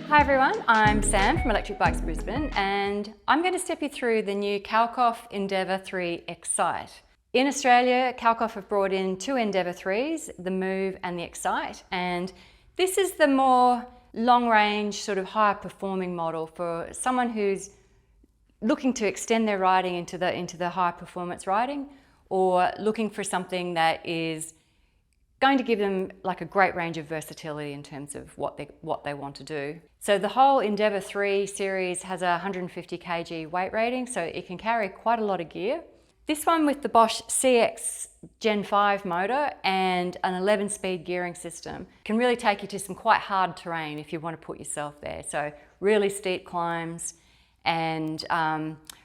Hi everyone, I'm Sam from Electric Bikes Brisbane and I'm going to step you through the new Kalkhoff Endeavour 3 Excite. In Australia, Kalkhoff have brought in two Endeavour 3s, the Move and the Excite, and this is the more long-range, sort of higher performing model for someone who's looking to extend their riding into the high performance riding, or looking for something that is going to give them like a great range of versatility in terms of what they want to do. So the whole Endeavour 3 series has a 150 kg weight rating, so it can carry quite a lot of gear. This one with the Bosch CUES Gen 5 motor and an 11-speed gearing system can really take you to some quite hard terrain if you want to put yourself there. So really steep climbs, and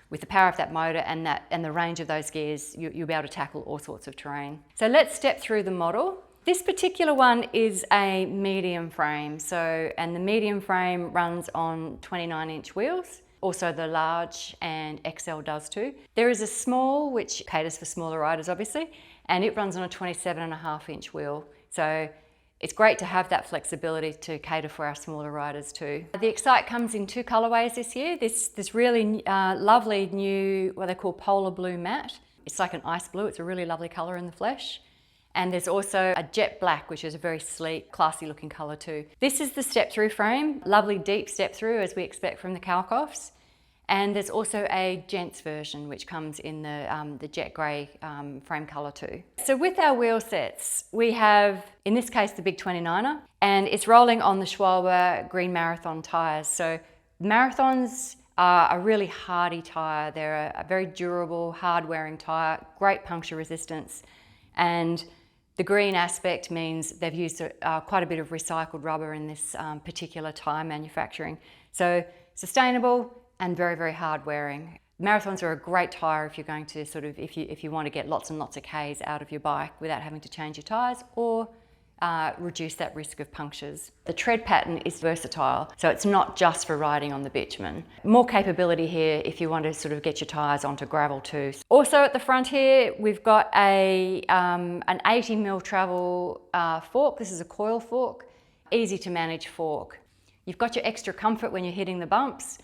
with the power of that motor and the range of those gears, you'll be able to tackle all sorts of terrain. So let's step through the model. This particular one is a medium frame, and the medium frame runs on 29-inch wheels. Also the large and XL does too. There is a small, which caters for smaller riders obviously, and it runs on a 27.5-inch wheel. So it's great to have that flexibility to cater for our smaller riders too. The Excite comes in two colorways this year. This really lovely new, what they call polar blue matte. It's like an ice blue. It's a really lovely color in the flesh. And there's also a jet black, which is a very sleek, classy looking color too. This is the step through frame, lovely deep step through as we expect from the Kalkhoffs. And there's also a gents version, which comes in the jet grey frame colour too. So with our wheel sets, we have, in this case, the big 29er, and it's rolling on the Schwalbe Green Marathon tyres. So Marathons are a really hardy tyre. They're a very durable, hard-wearing tyre, great puncture resistance. And the green aspect means they've used quite a bit of recycled rubber in this particular tyre manufacturing. So sustainable and very, very hard wearing. Marathons are a great tyre if you're going to if you want to get lots and lots of Ks out of your bike without having to change your tyres, or reduce that risk of punctures. The tread pattern is versatile, so it's not just for riding on the bitumen. More capability here if you want to get your tyres onto gravel too. Also at the front here, we've got an 80mm travel fork. This is a coil fork, easy to manage fork. You've got your extra comfort when you're hitting the bumps,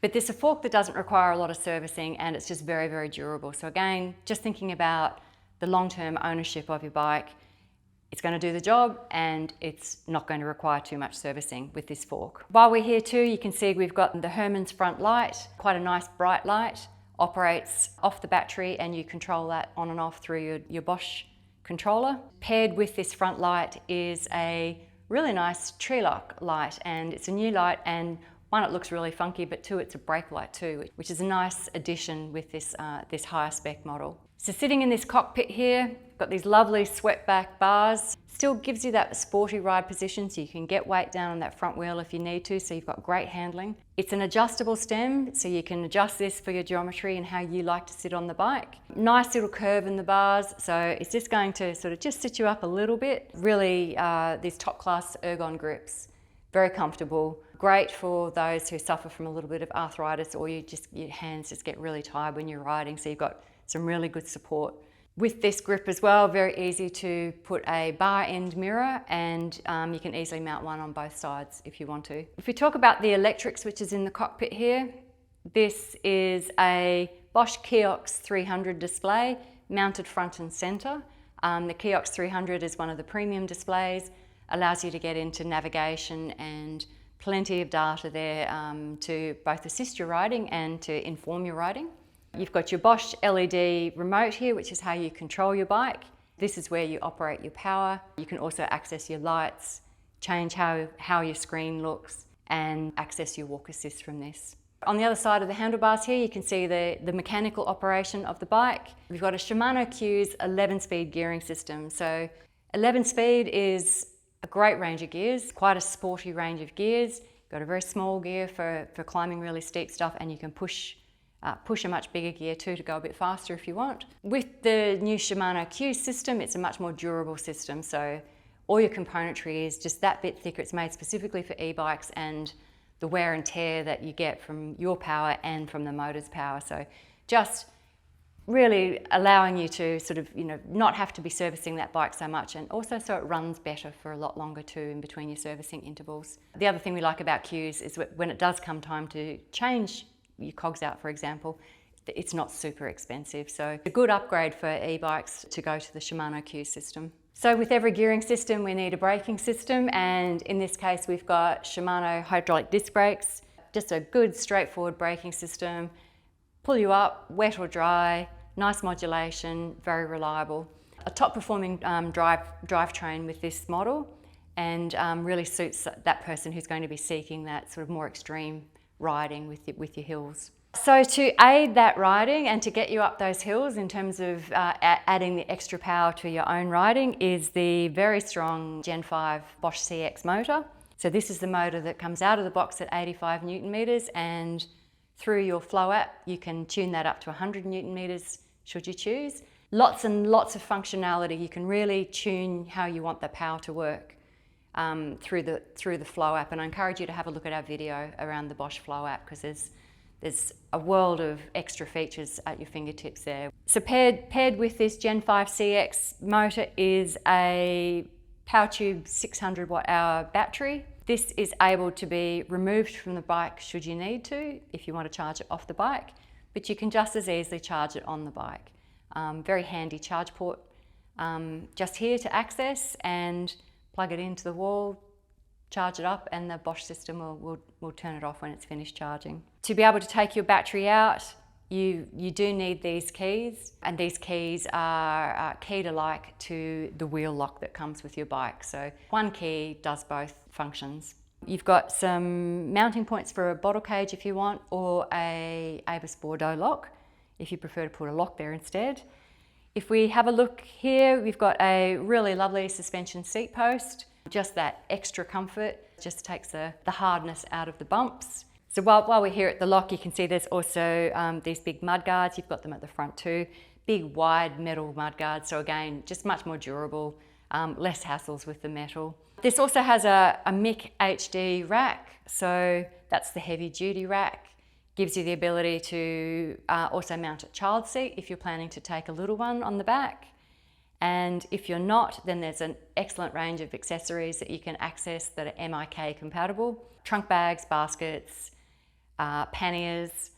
but this is a fork that doesn't require a lot of servicing, and it's just very, very durable. So again, just thinking about the long-term ownership of your bike, it's going to do the job and it's not going to require too much servicing with this fork. While we're here too, you can see we've got the Herman's front light, quite a nice bright light, operates off the battery and you control that on and off through your Bosch controller. Paired with this front light is a really nice tree lock light, and it's a new light, and one, it looks really funky, but two, it's a brake light too, which is a nice addition with this higher spec model. So sitting in this cockpit here, got these lovely swept back bars. Still gives you that sporty ride position, so you can get weight down on that front wheel if you need to, so you've got great handling. It's an adjustable stem, so you can adjust this for your geometry and how you like to sit on the bike. Nice little curve in the bars, so it's just going to just sit you up a little bit. Really, these top class ergon grips, very comfortable. Great for those who suffer from a little bit of arthritis, or your hands just get really tired when you're riding, so you've got some really good support. With this grip as well, very easy to put a bar end mirror, and you can easily mount one on both sides if you want to. If we talk about the electric switches in the cockpit here, this is a Bosch Kiox 300 display mounted front and center. The Kiox 300 is one of the premium displays, allows you to get into navigation and plenty of data there to both assist your riding and to inform your riding. You've got your Bosch LED remote here, which is how you control your bike. This is where you operate your power. You can also access your lights, change how your screen looks, and access your walk assist from this. On the other side of the handlebars here, you can see the mechanical operation of the bike. We've got a Shimano CUES 11-speed gearing system. So 11-speed is a great range of gears, quite a sporty range of gears. Got a very small gear for climbing really steep stuff, and you can push a much bigger gear too to go a bit faster if you want. With the new Shimano CUES system, it's a much more durable system, so all your componentry is just that bit thicker. It's made specifically for e-bikes and the wear and tear that you get from your power and from the motor's power. So just really allowing you to sort of, not have to be servicing that bike so much, and also so it runs better for a lot longer too in between your servicing intervals. The other thing we like about CUES is when it does come time to change your cogs out, for example, it's not super expensive. So a good upgrade for e-bikes to go to the Shimano CUES system. So with every gearing system, we need a braking system, and in this case, we've got Shimano hydraulic disc brakes. Just a good straightforward braking system. Pull you up, wet or dry, nice modulation, very reliable. A top performing drivetrain with this model, and really suits that person who's going to be seeking that sort of more extreme riding with your hills. So to aid that riding and to get you up those hills in terms of adding the extra power to your own riding is the very strong Gen 5 Bosch CX motor. So this is the motor that comes out of the box at 85 Newton meters, and through your Flow app, you can tune that up to 100 Newton meters should you choose. Lots and lots of functionality. You can really tune how you want the power to work through the Flow app. And I encourage you to have a look at our video around the Bosch Flow app, because there's a world of extra features at your fingertips there. So paired with this Gen 5 CX motor is a PowerTube 600 watt hour battery. This is able to be removed from the bike should you need to, if you want to charge it off the bike, but you can just as easily charge it on the bike. Very handy charge port just here to access, and plug it into the wall, charge it up, and the Bosch system will turn it off when it's finished charging. To be able to take your battery out, you do need these keys, and these keys are key-alike to the wheel lock that comes with your bike. So one key does both functions. You've got some mounting points for a bottle cage if you want, or a Abus Bordeaux lock if you prefer to put a lock there instead. If we have a look here, we've got a really lovely suspension seat post. Just that extra comfort, just takes the hardness out of the bumps. So while we're here at the lock, you can see there's also these big mud guards. You've got them at the front too. Big wide metal mud guards. So again, just much more durable, less hassles with the metal. This also has a MIC HD rack. So that's the heavy duty rack. Gives you the ability to also mount a child seat if you're planning to take a little one on the back. And if you're not, then there's an excellent range of accessories that you can access that are MIK compatible. Trunk bags, baskets, panniers,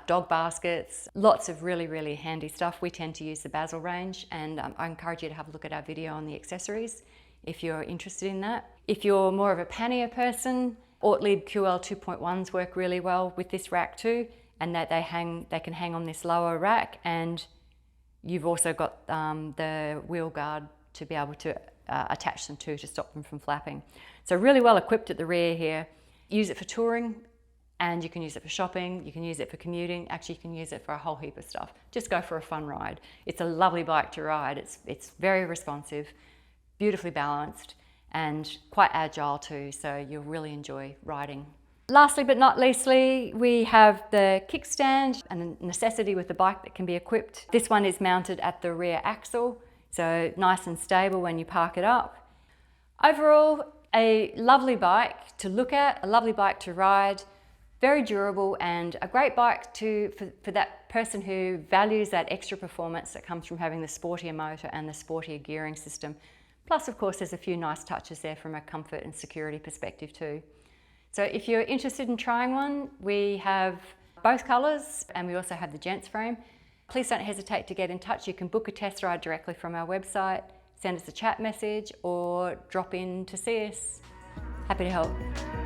dog baskets, lots of really, really handy stuff. We tend to use the Basil range, and I encourage you to have a look at our video on the accessories if you're interested in that. If you're more of a pannier person, Ortlieb QL 2.1s work really well with this rack too, and that they can hang on this lower rack, and you've also got the wheel guard to be able to attach them to stop them from flapping. So really well equipped at the rear here. Use it for touring, and you can use it for shopping, you can use it for commuting, actually you can use it for a whole heap of stuff. Just go for a fun ride. It's a lovely bike to ride. It's very responsive, beautifully balanced, and quite agile too, so you'll really enjoy riding. Lastly but not leastly, we have the kickstand, and a necessity with the bike that can be equipped. This one is mounted at the rear axle, so nice and stable when you park it up. Overall, a lovely bike to look at, a lovely bike to ride, very durable, and a great bike for that person who values that extra performance that comes from having the sportier motor and the sportier gearing system. Plus, of course, there's a few nice touches there from a comfort and security perspective too. So if you're interested in trying one, we have both colours, and we also have the gents frame. Please don't hesitate to get in touch. You can book a test ride directly from our website, send us a chat message, or drop in to see us. Happy to help.